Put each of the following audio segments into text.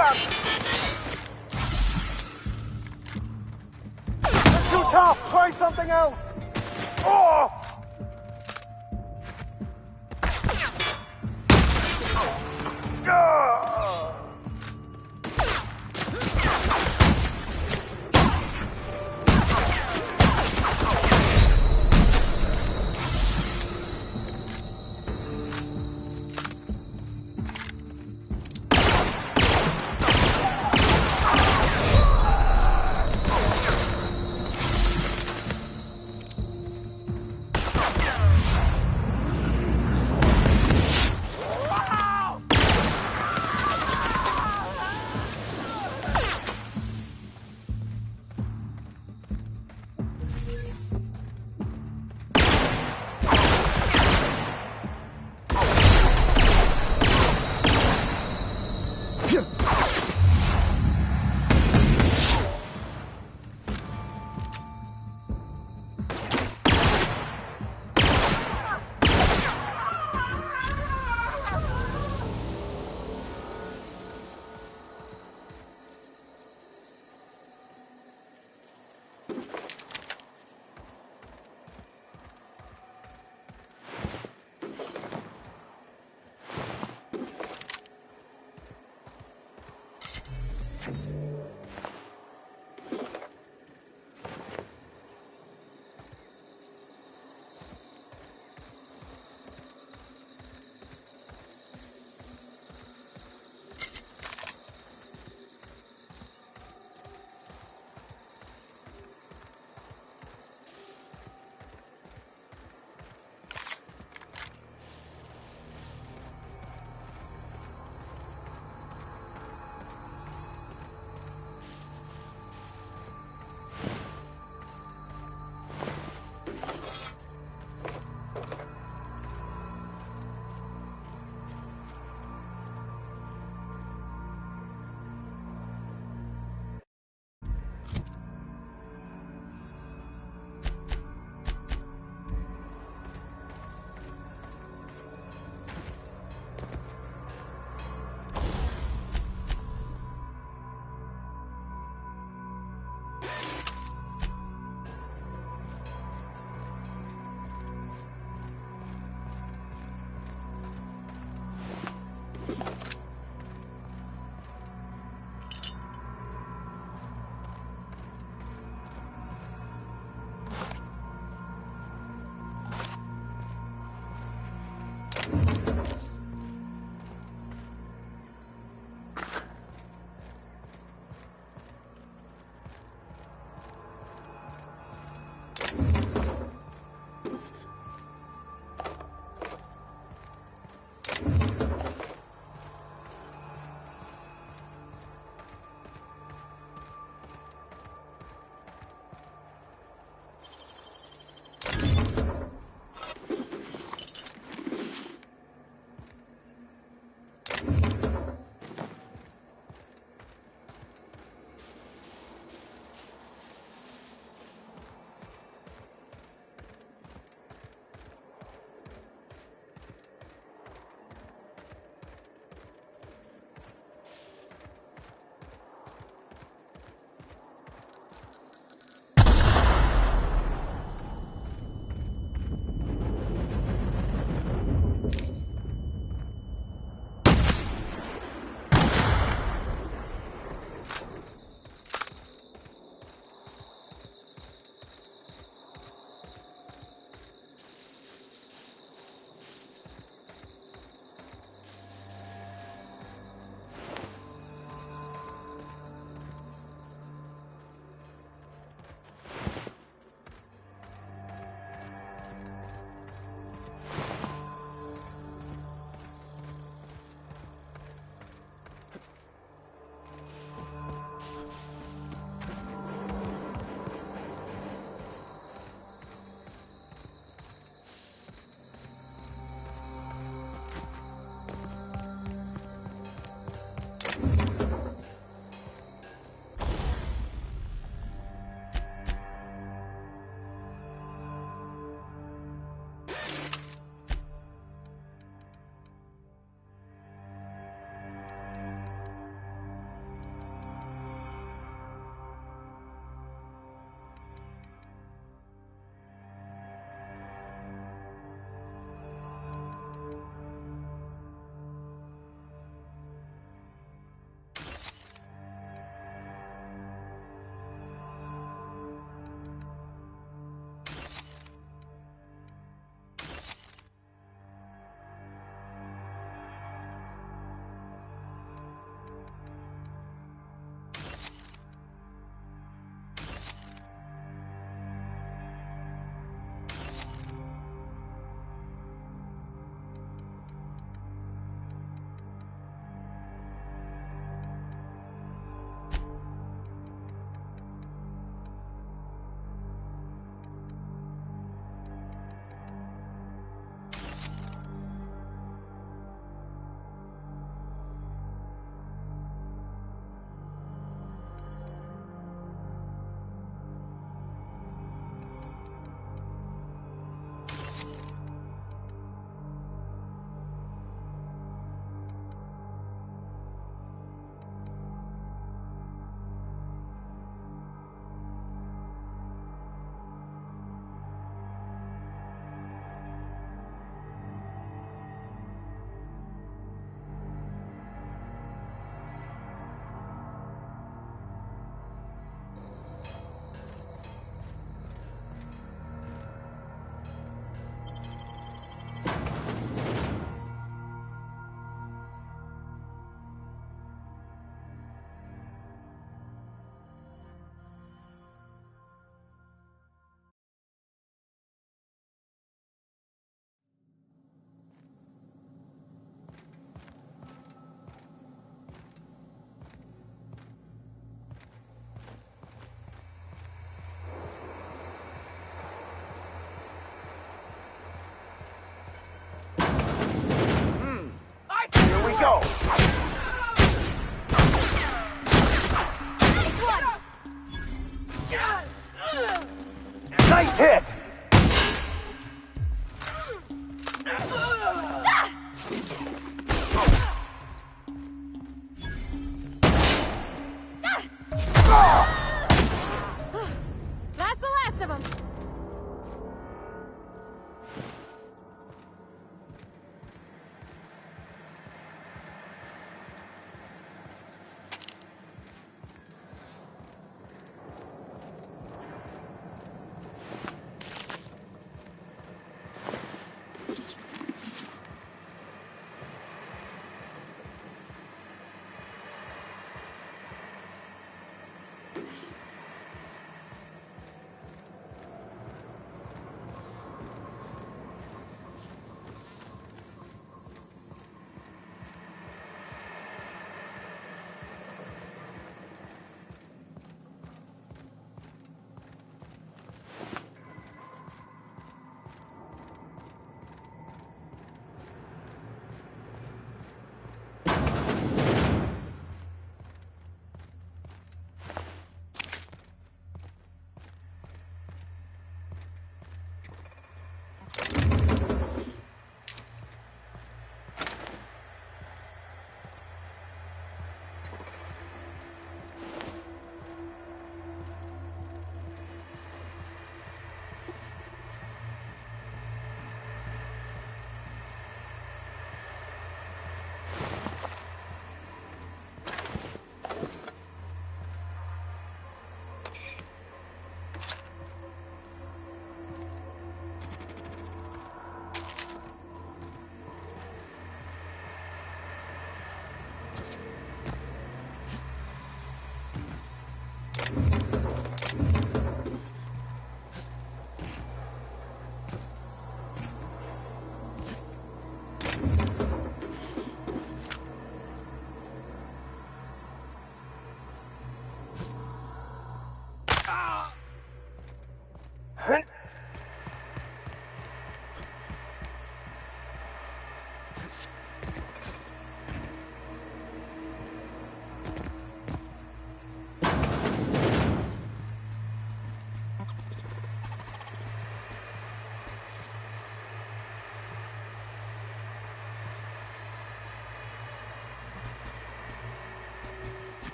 It's too tough! Try something else! Oh!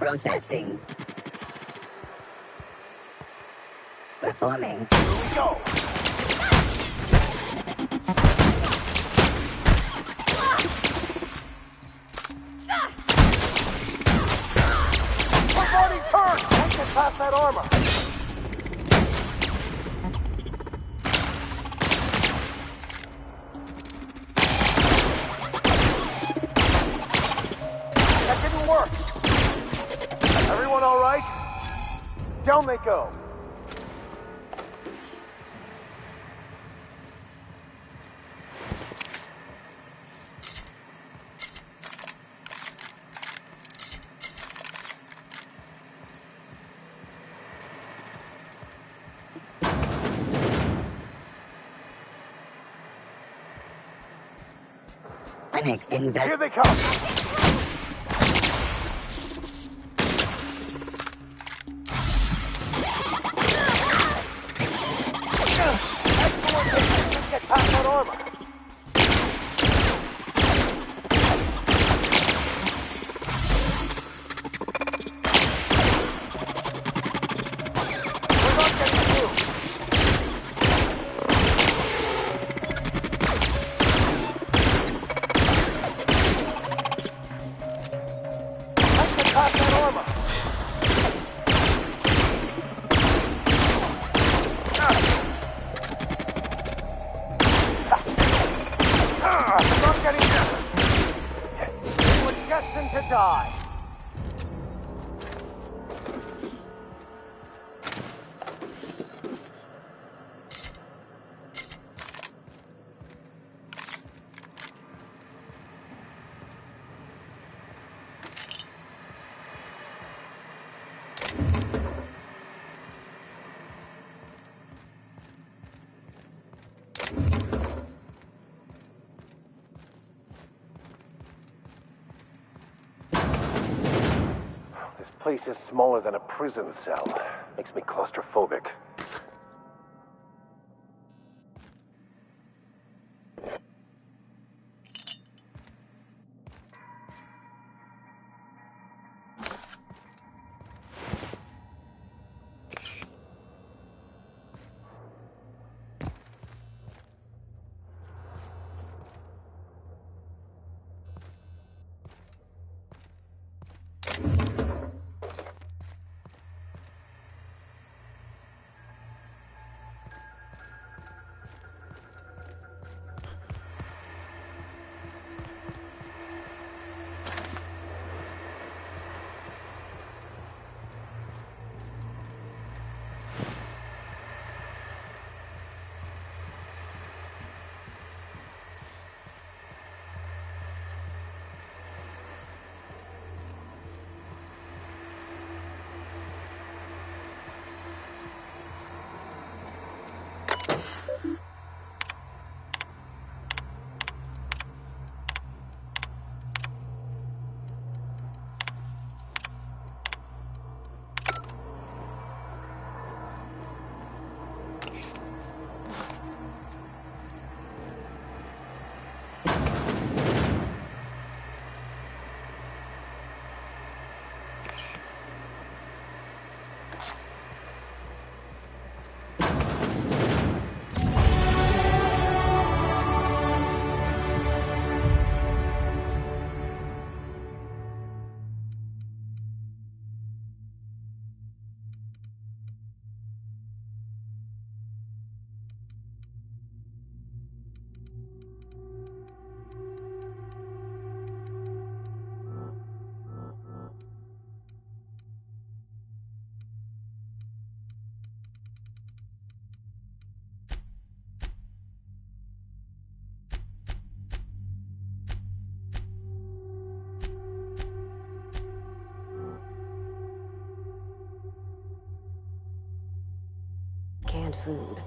Processing. Performing. Here we go. We've already turned. Can't get past that armor. That didn't work. Everyone all right? Down they go. Next Here invest. they come. Excellent. Let's get past that armor. We're not getting through. Past that armor. Not getting there. You were destined to die. This place is smaller than a prison cell. Makes me claustrophobic. Canned food.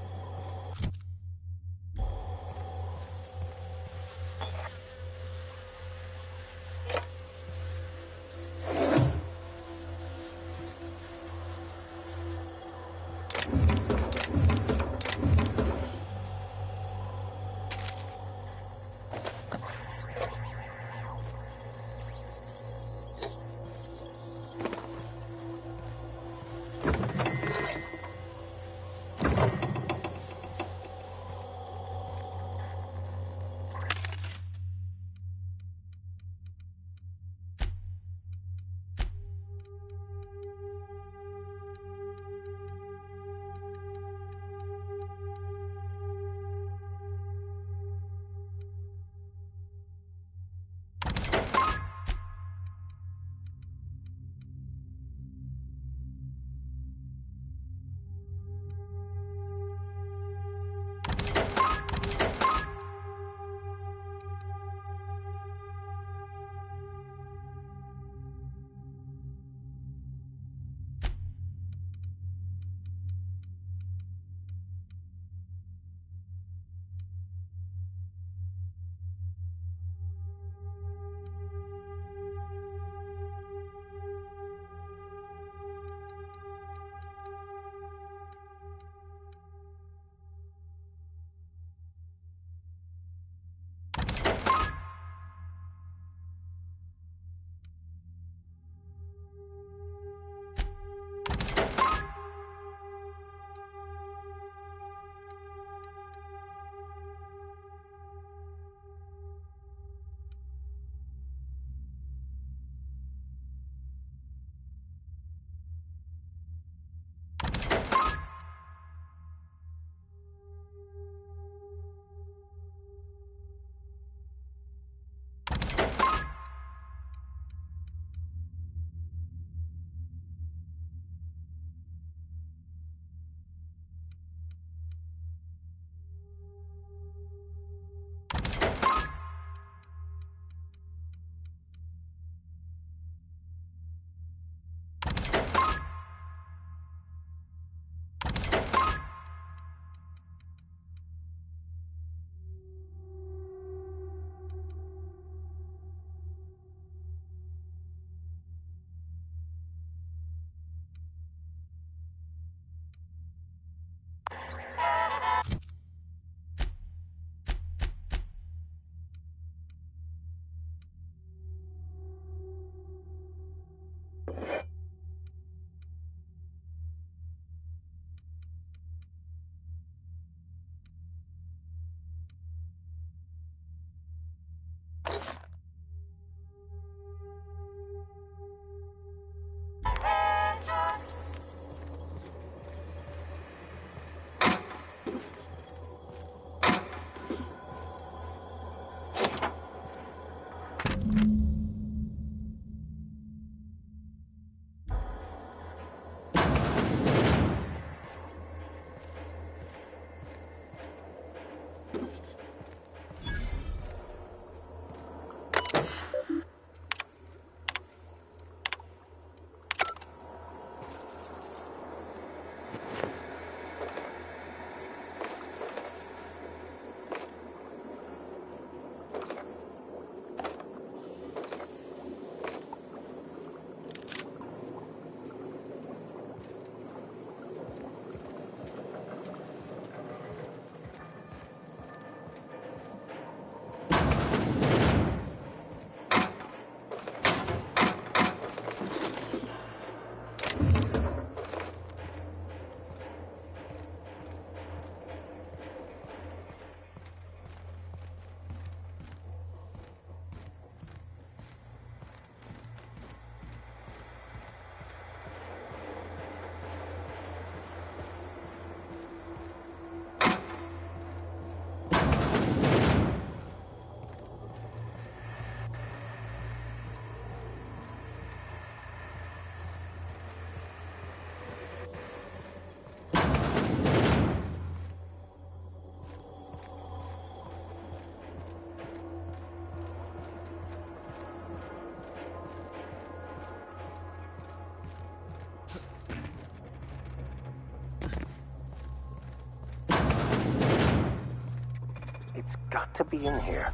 got to be in here.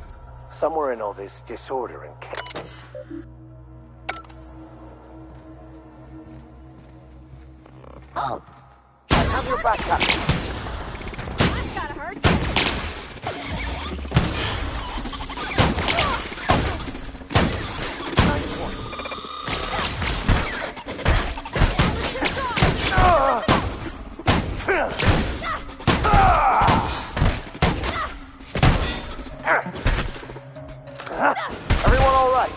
Somewhere in all this disorder and chaos. Oh, I have your back, Captain. That's gotta hurt. Everyone all right?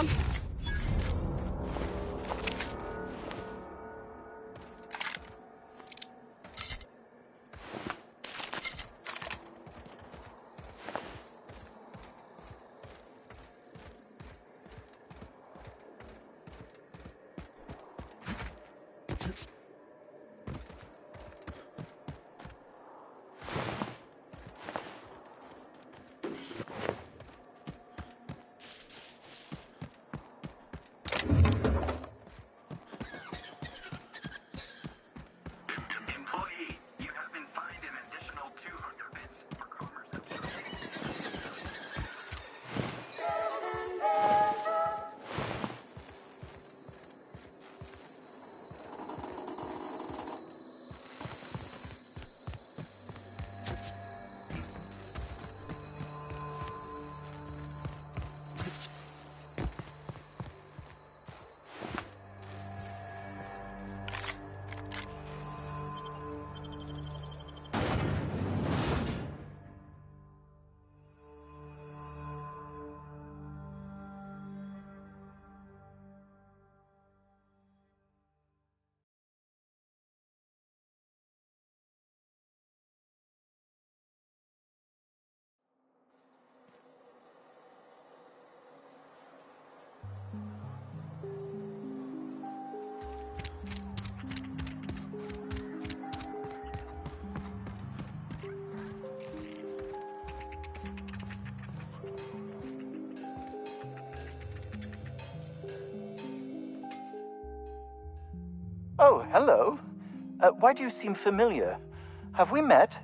them! Employee, you have been fined an additional 200 bits for commerce obstruction. Oh, hello. Why do you seem familiar? Have we met?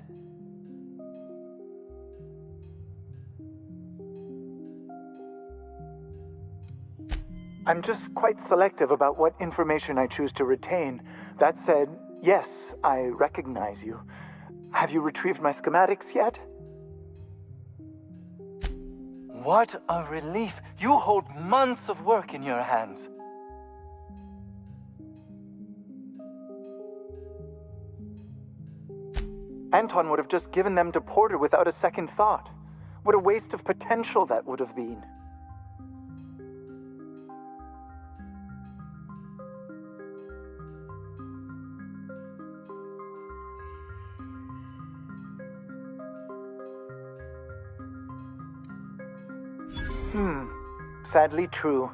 I'm just quite selective about what information I choose to retain. That said, yes, I recognize you. Have you retrieved my schematics yet? What a relief. You hold months of work in your hands. Anton would have just given them to Porter without a second thought. What a waste of potential that would have been. Sadly true.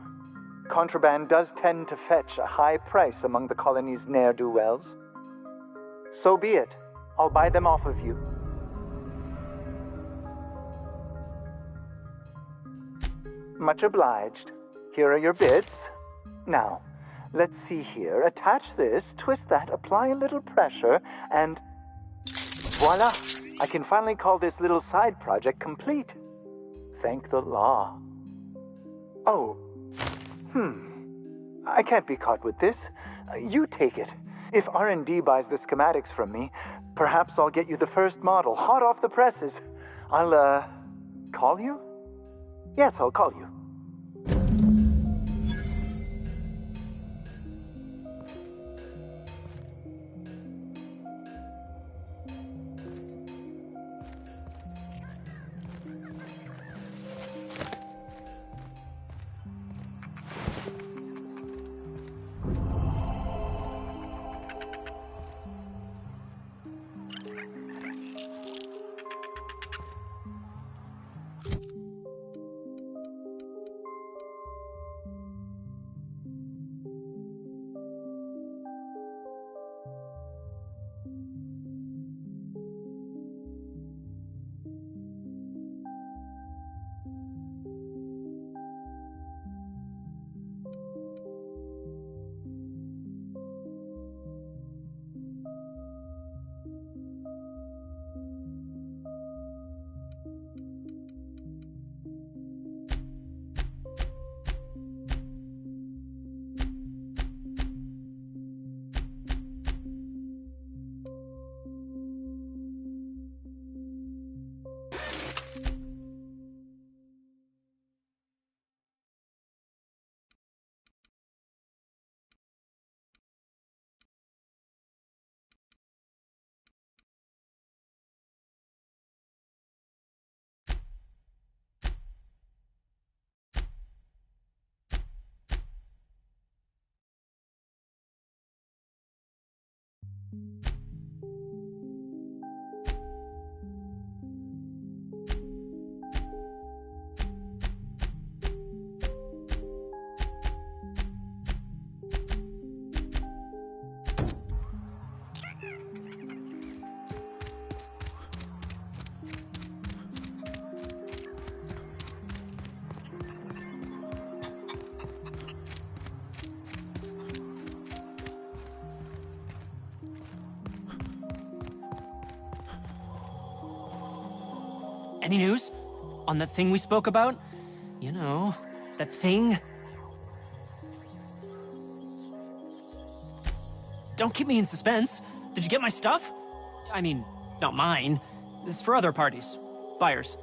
Contraband does tend to fetch a high price among the colony's ne'er-do-wells. So be it. I'll buy them off of you. Much obliged. Here are your bits. Now, let's see here. Attach this, twist that, apply a little pressure, and voila! I can finally call this little side project complete. Thank the law. Oh, I can't be caught with this. You take it. If R&D buys the schematics from me, perhaps I'll get you the first model, hot off the presses. I'll, call you? Yes, I'll call you. Any news? On that thing we spoke about? You know, that thing? Don't keep me in suspense. Did you get my stuff? I mean, not mine. It's for other parties. Buyers.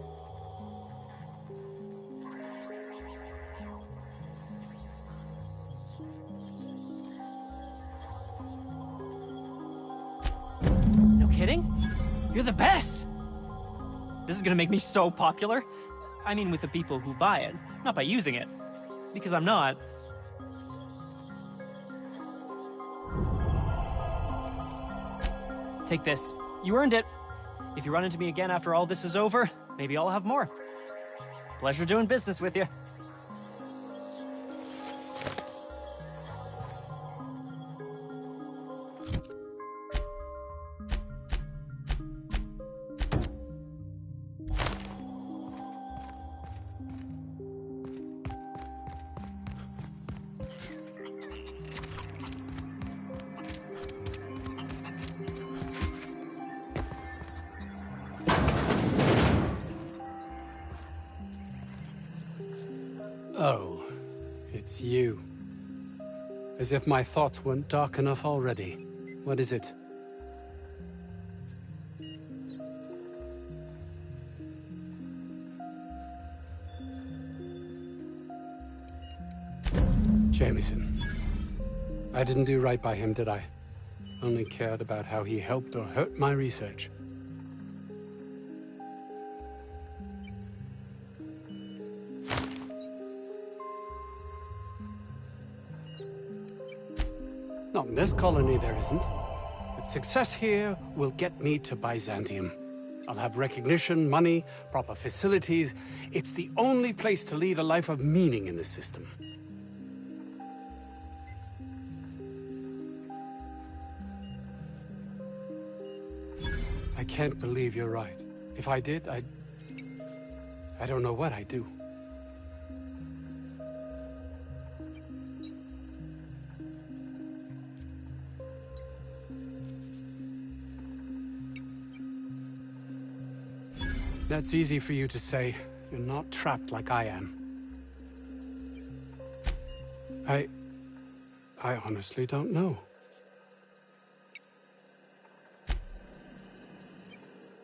No kidding? You're the best! This is gonna make me so popular. I mean, with the people who buy it, not by using it. Because I'm not. Take this. You earned it. If you run into me again after all this is over, maybe I'll have more. Pleasure doing business with you. Oh, it's you. As if my thoughts weren't dark enough already. What is it? Jameson. I didn't do right by him, did I? Only cared about how he helped or hurt my research. Not in this colony, there isn't. But success here will get me to Byzantium. I'll have recognition, money, proper facilities. It's the only place to lead a life of meaning in the system. I can't believe you're right. If I did, I don't know what I'd do. That's easy for you to say. You're not trapped like I am. I honestly don't know.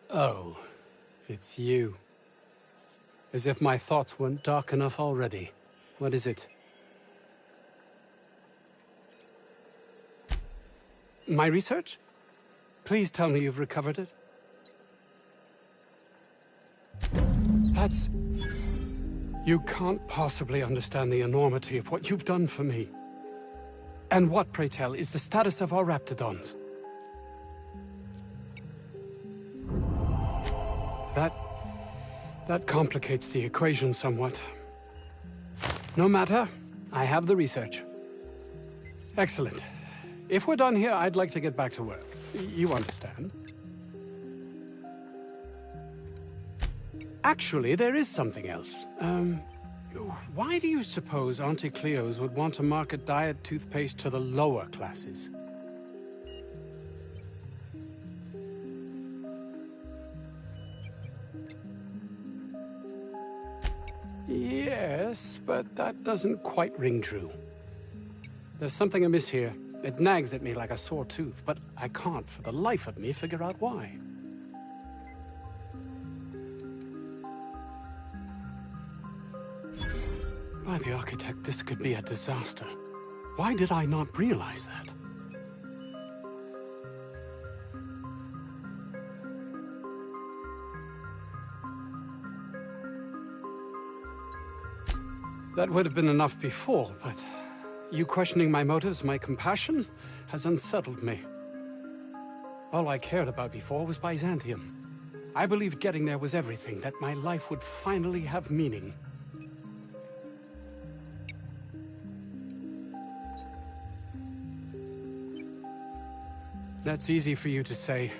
Oh, it's you. As if my thoughts weren't dark enough already. What is it? My research? Please tell me you've recovered it. That's... You can't possibly understand the enormity of what you've done for me. And what, pray tell, is the status of our Raptidons? That complicates the equation somewhat. No matter, I have the research. Excellent. If we're done here, I'd like to get back to work. You understand? Actually, there is something else. Why do you suppose Auntie Cleo's would want to market diet toothpaste to the lower classes? Yes, but that doesn't quite ring true. There's something amiss here. It nags at me like a sore tooth, but I can't for the life of me figure out why. By the architect, this could be a disaster. Why did I not realize that? That would have been enough before, but you questioning my motives, my compassion, has unsettled me. All I cared about before was Byzantium. I believed getting there was everything, that my life would finally have meaning. That's easy for you to say.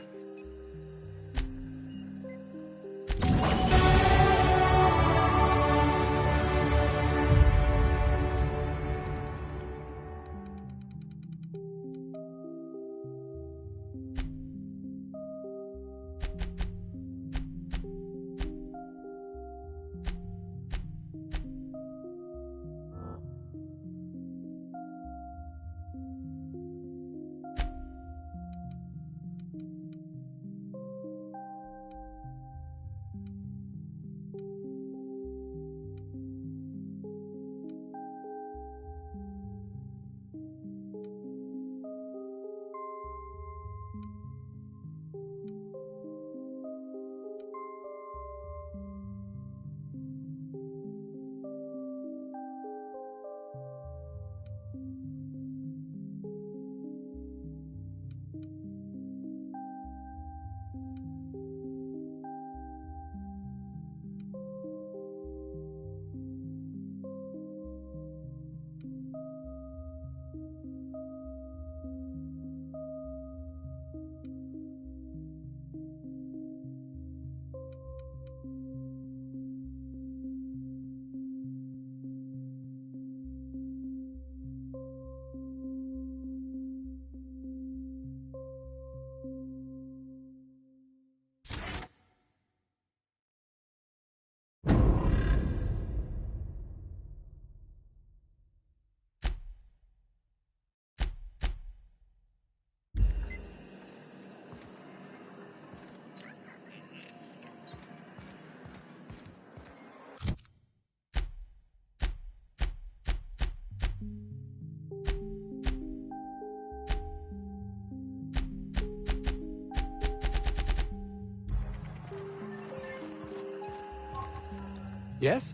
Yes?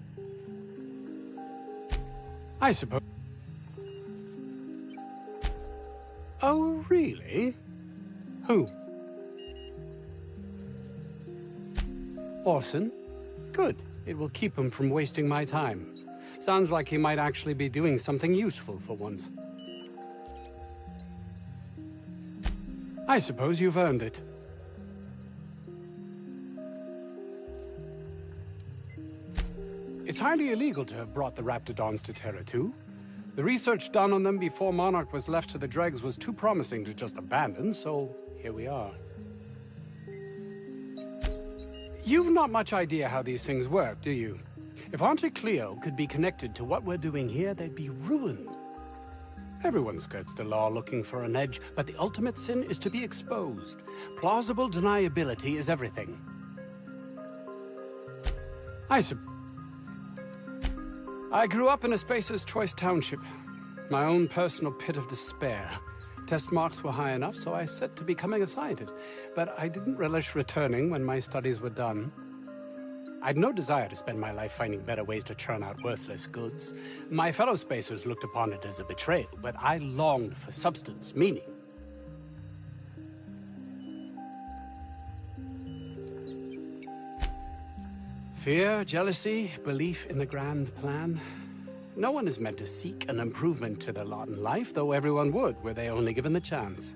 I suppose... Oh, really? Who? Orson? Good. It will keep him from wasting my time. Sounds like he might actually be doing something useful for once. I suppose you've earned it. It's highly illegal to have brought the Raptidons to Terra 2. The research done on them before Monarch was left to the dregs was too promising to just abandon, so here we are. You've not much idea how these things work, do you? If Auntie Cleo could be connected to what we're doing here, they'd be ruined. Everyone skirts the law looking for an edge, but the ultimate sin is to be exposed. Plausible deniability is everything. I grew up in a Spacer's Choice township, my own personal pit of despair. Test marks were high enough, so I set to becoming a scientist, but I didn't relish returning when my studies were done. I'd no desire to spend my life finding better ways to churn out worthless goods. My fellow Spacers looked upon it as a betrayal, but I longed for substance, meaning. Fear, jealousy, belief in the grand plan. No one is meant to seek an improvement to their lot in life, though everyone would, were they only given the chance.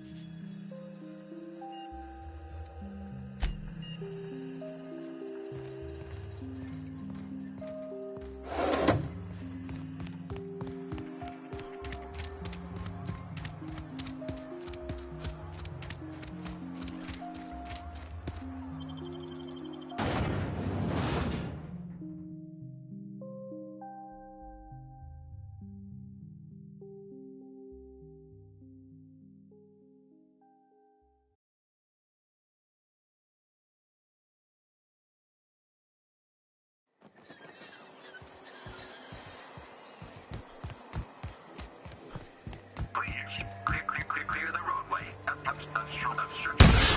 Clear the roadway. Obstruction of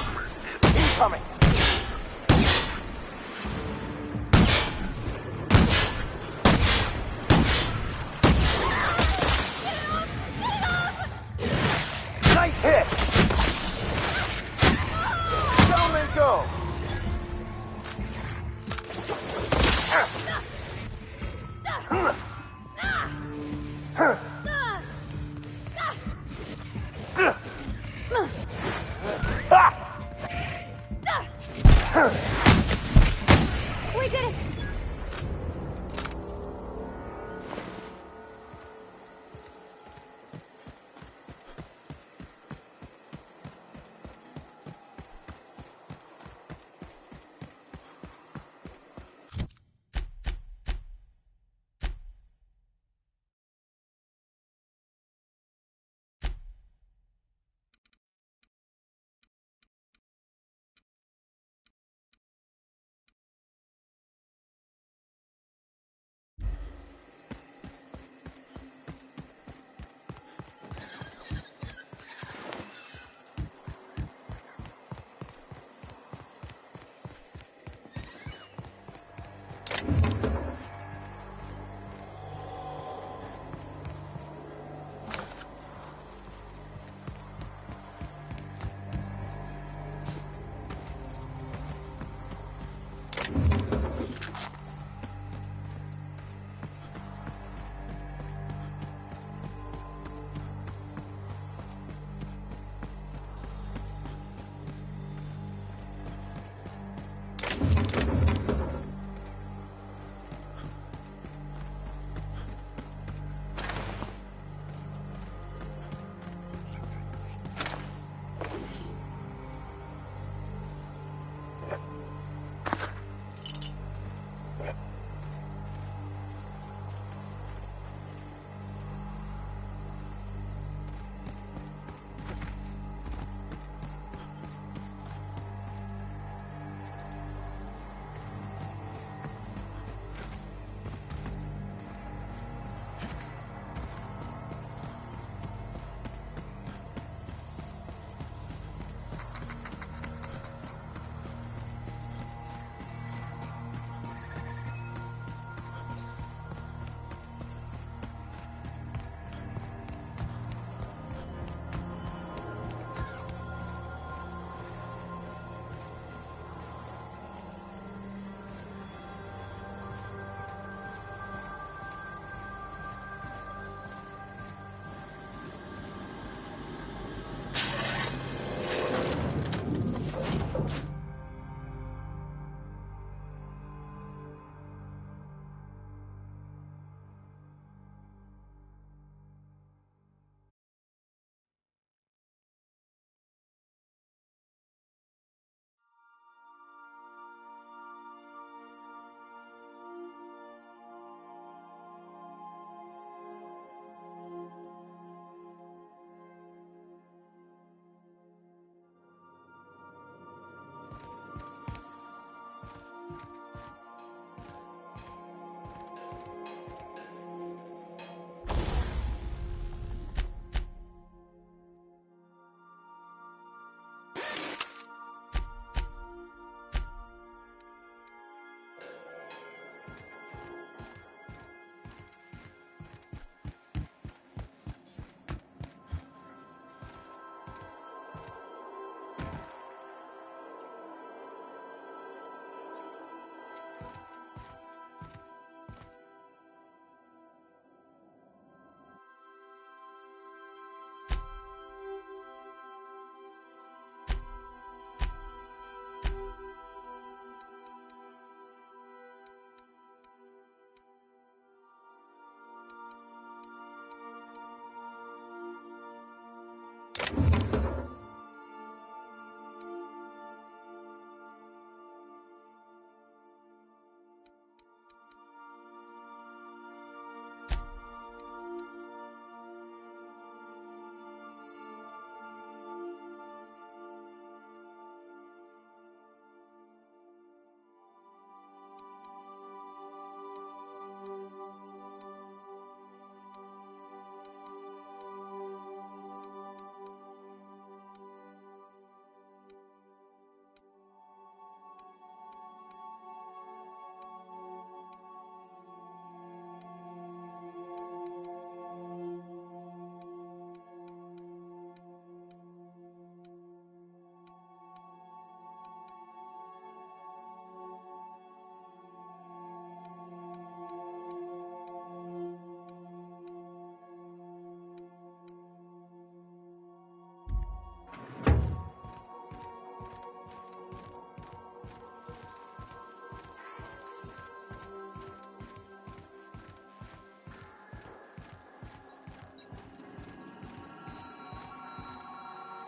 commerce is Incoming! Nice hit! We did it!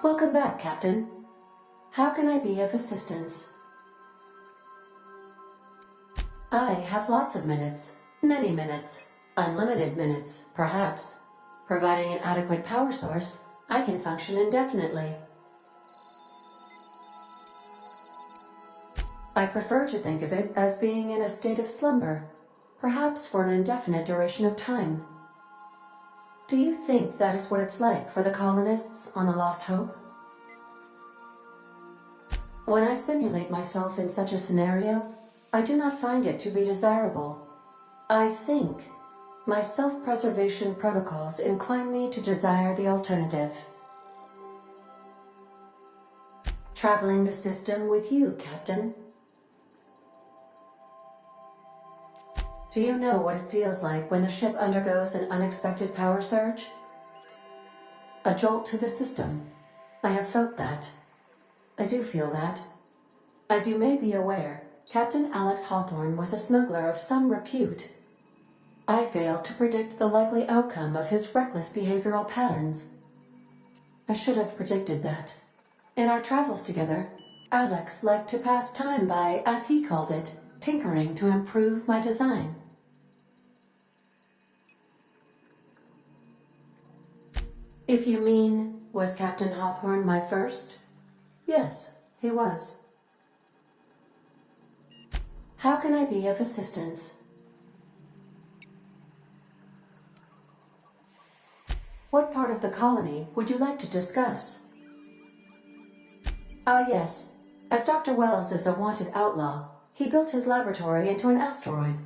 Welcome back, Captain. How can I be of assistance? I have lots of minutes. Many minutes. Unlimited minutes, perhaps. Providing an adequate power source, I can function indefinitely. I prefer to think of it as being in a state of slumber, perhaps for an indefinite duration of time. Do you think that is what it's like for the colonists on the Lost Hope? When I simulate myself in such a scenario, I do not find it to be desirable. I think my self-preservation protocols incline me to desire the alternative. Traveling the system with you, Captain. Do you know what it feels like when the ship undergoes an unexpected power surge? A jolt to the system. I have felt that. I do feel that. As you may be aware, Captain Alex Hawthorne was a smuggler of some repute. I failed to predict the likely outcome of his reckless behavioral patterns. I should have predicted that. In our travels together, Alex liked to pass time by, as he called it, tinkering to improve my design. If you mean, was Captain Hawthorne my first? Yes, he was. How can I be of assistance? What part of the colony would you like to discuss? Ah, yes. As Dr. Wells is a wanted outlaw, he built his laboratory into an asteroid.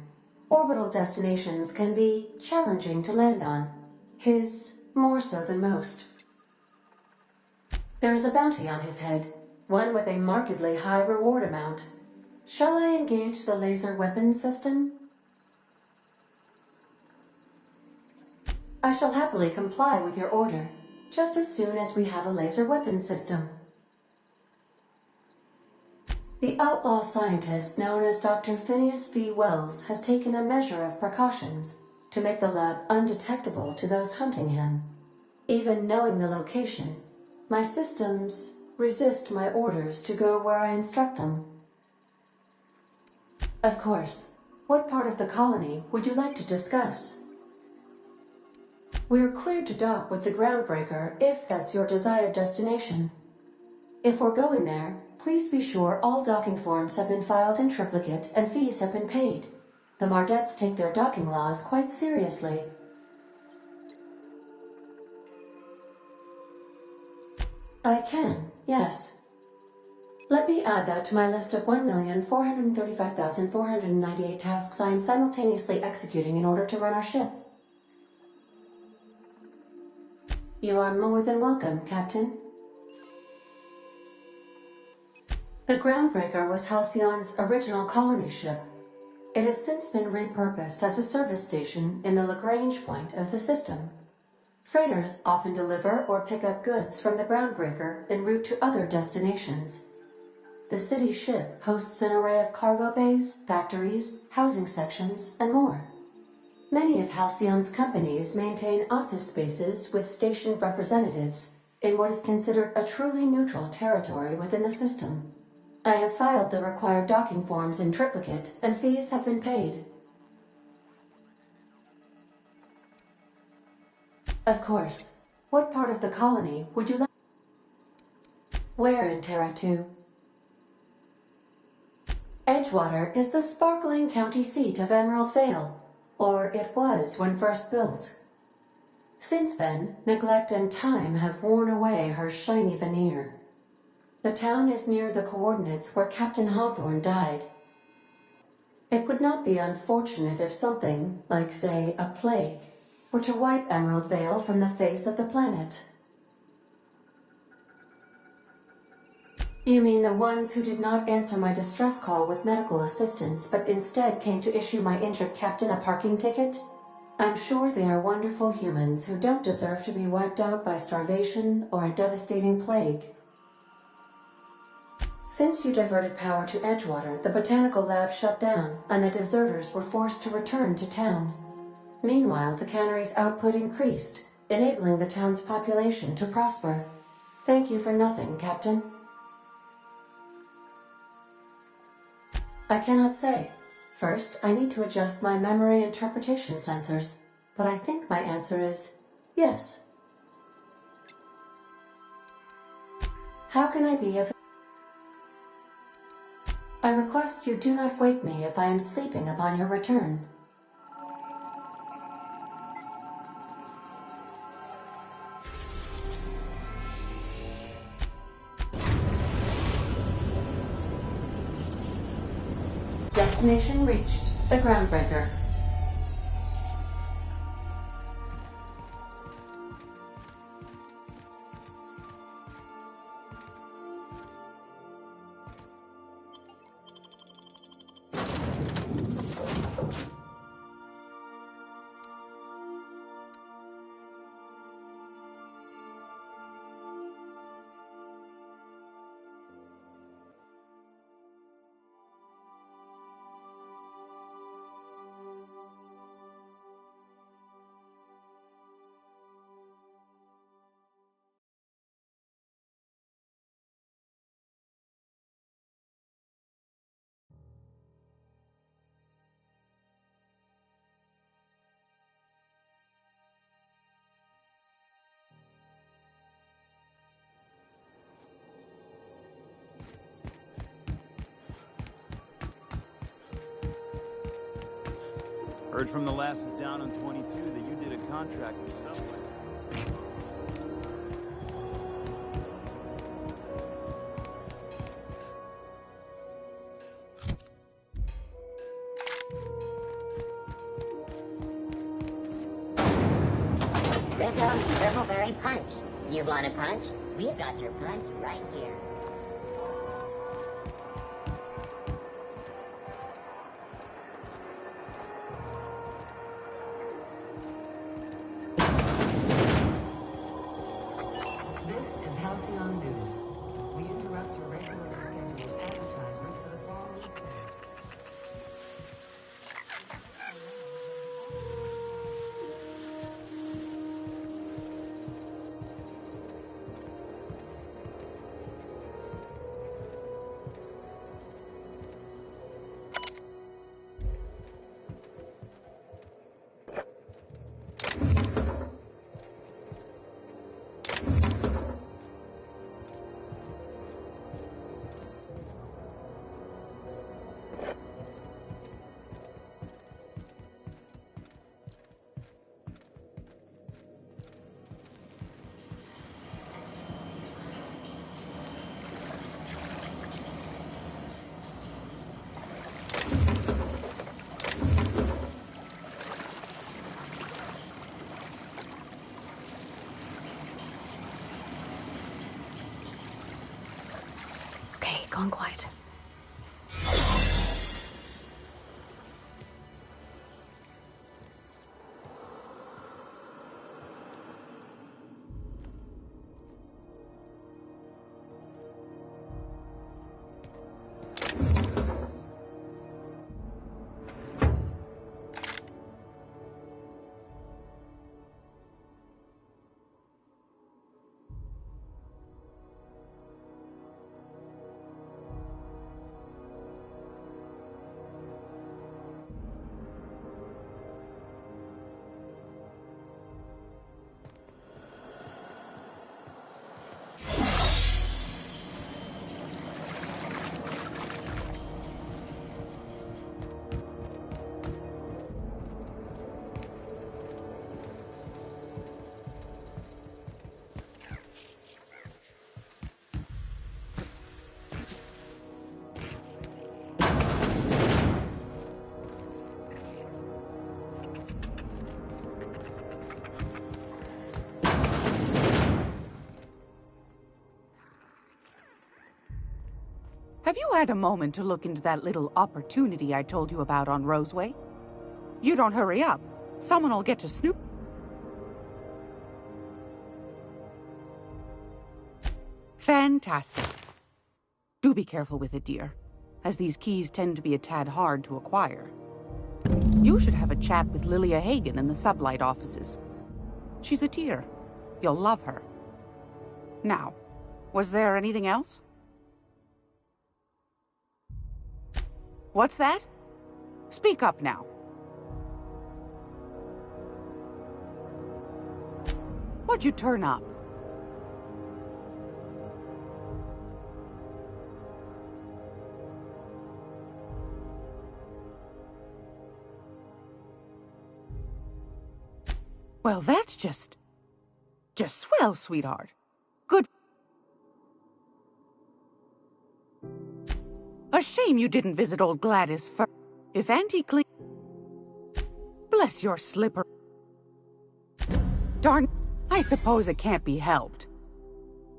Orbital destinations can be challenging to land on. His more so than most. There is a bounty on his head, one with a markedly high reward amount. Shall I engage the laser weapons system? I shall happily comply with your order, just as soon as we have a laser weapons system. The outlaw scientist known as Dr. Phineas V. Wells has taken a measure of precautions to make the lab undetectable to those hunting him. Even knowing the location, my systems resist my orders to go where I instruct them. Of course. What part of the colony would you like to discuss? We're cleared to dock with the Groundbreaker if that's your desired destination. If we're going there, please be sure all docking forms have been filed in triplicate and fees have been paid. The Mardettes take their docking laws quite seriously. I can, yes. Let me add that to my list of 1,435,498 tasks I am simultaneously executing in order to run our ship. You are more than welcome, Captain. The Groundbreaker was Halcyon's original colony ship. It has since been repurposed as a service station in the Lagrange point of the system. Freighters often deliver or pick up goods from the Groundbreaker en route to other destinations. The city ship hosts an array of cargo bays, factories, housing sections, and more. Many of Halcyon's companies maintain office spaces with stationed representatives in what is considered a truly neutral territory within the system. I have filed the required docking forms in triplicate, and fees have been paid. Of course. What part of the colony would you like? Where in Terra 2? Edgewater is the sparkling county seat of Emerald Vale, or it was when first built. Since then, neglect and time have worn away her shiny veneer. The town is near the coordinates where Captain Hawthorne died. It would not be unfortunate if something, like say, a plague, were to wipe Emerald Vale from the face of the planet. You mean the ones who did not answer my distress call with medical assistance, but instead came to issue my injured captain a parking ticket? I'm sure they are wonderful humans who don't deserve to be wiped out by starvation or a devastating plague. Since you diverted power to Edgewater, the botanical lab shut down, and the deserters were forced to return to town. Meanwhile, the cannery's output increased, enabling the town's population to prosper. Thank you for nothing, Captain. I cannot say. First, I need to adjust my memory interpretation sensors, but I think my answer is yes. How can I be of... I request you do not wake me if I am sleeping upon your return. Destination reached. The Groundbreaker. Heard from the lasses down on 22 that you did a contract for Subway. There goes Purpleberry Punch. You want a punch? We've got your punch right here. This is Halcyon News. We interrupt your regularly scheduled advertisement for the following day. Okay, gone quiet. Have you had a moment to look into that little opportunity I told you about on Roseway? You don't hurry up. Someone will get to snoop. Fantastic. Do be careful with it, dear, as these keys tend to be a tad hard to acquire. You should have a chat with Lilia Hagen in the Sublight offices. She's a dear. You'll love her. Now, Was there anything else? What's that? Speak up now. What'd you turn up? Well, that's just swell, sweetheart. Good. A shame you didn't visit old Gladys first. If Auntie Clem... Bless your slipper. Darn... I suppose it can't be helped.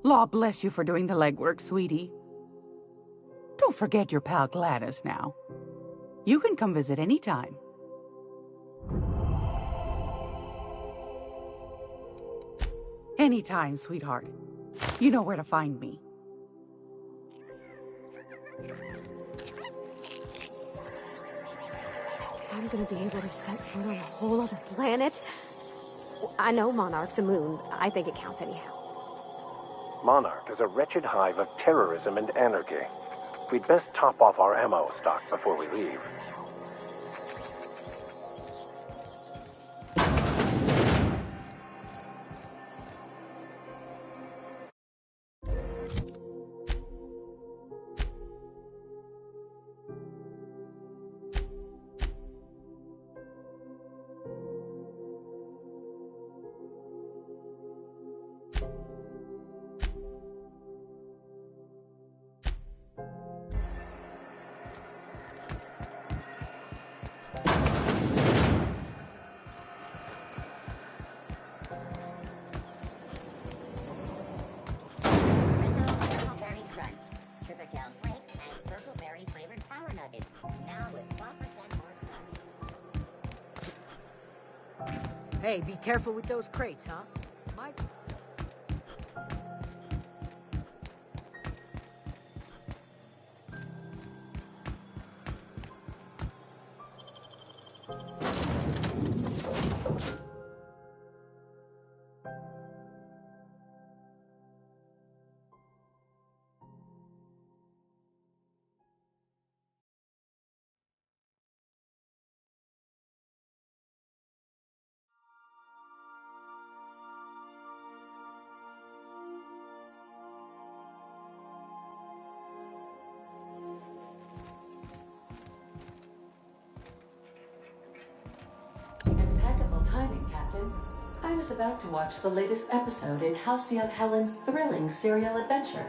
Law bless you for doing the legwork, sweetie. Don't forget your pal Gladys now. You can come visit any time. Anytime, sweetheart. You know where to find me. I'm gonna be able to set foot on a whole other planet? I know Monarch's a moon. I think it counts anyhow. Monarch is a wretched hive of terrorism and anarchy. We'd best top off our ammo stock before we leave. Hey, be careful with those crates, huh? Mike? Impeccable timing, Captain. I was about to watch the latest episode in Halcyon Helen's thrilling serial adventure.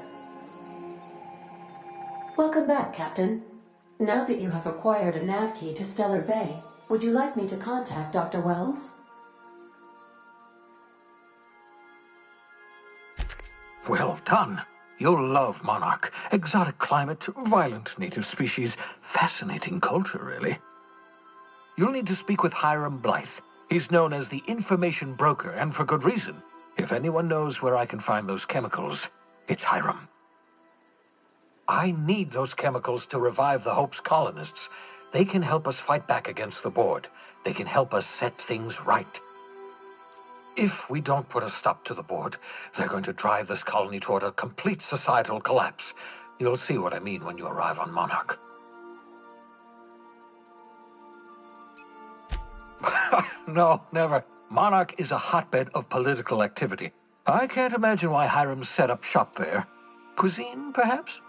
Welcome back, Captain. Now that you have acquired a nav key to Stellar Bay, would you like me to contact Dr. Wells? Well done. You'll love Monarch. Exotic climate, violent native species, fascinating culture, really. You'll need to speak with Hiram Blythe. He's known as the information broker, and for good reason. If anyone knows where I can find those chemicals, it's Hiram. I need those chemicals to revive the Hope's colonists. They can help us fight back against the Board. They can help us set things right. If we don't put a stop to the Board, they're going to drive this colony toward a complete societal collapse. You'll see what I mean when you arrive on Monarch. No, never. Monarch is a hotbed of political activity. I can't imagine why Hiram set up shop there. Cuisine, perhaps?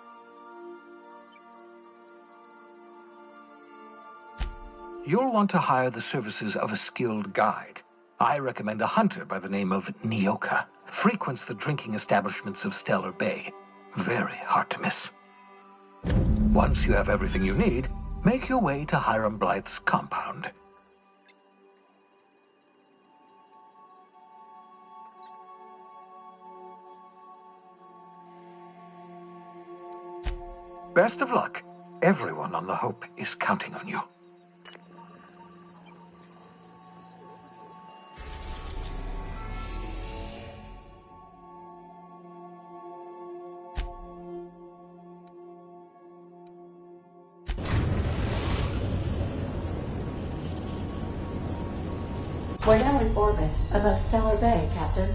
You'll want to hire the services of a skilled guide. I recommend a hunter by the name of Nyoka. Frequents the drinking establishments of Stellar Bay. Very hard to miss. Once you have everything you need, make your way to Hiram Blythe's compound. Best of luck. Everyone on the Hope is counting on you. We're now in orbit above Stellar Bay, Captain.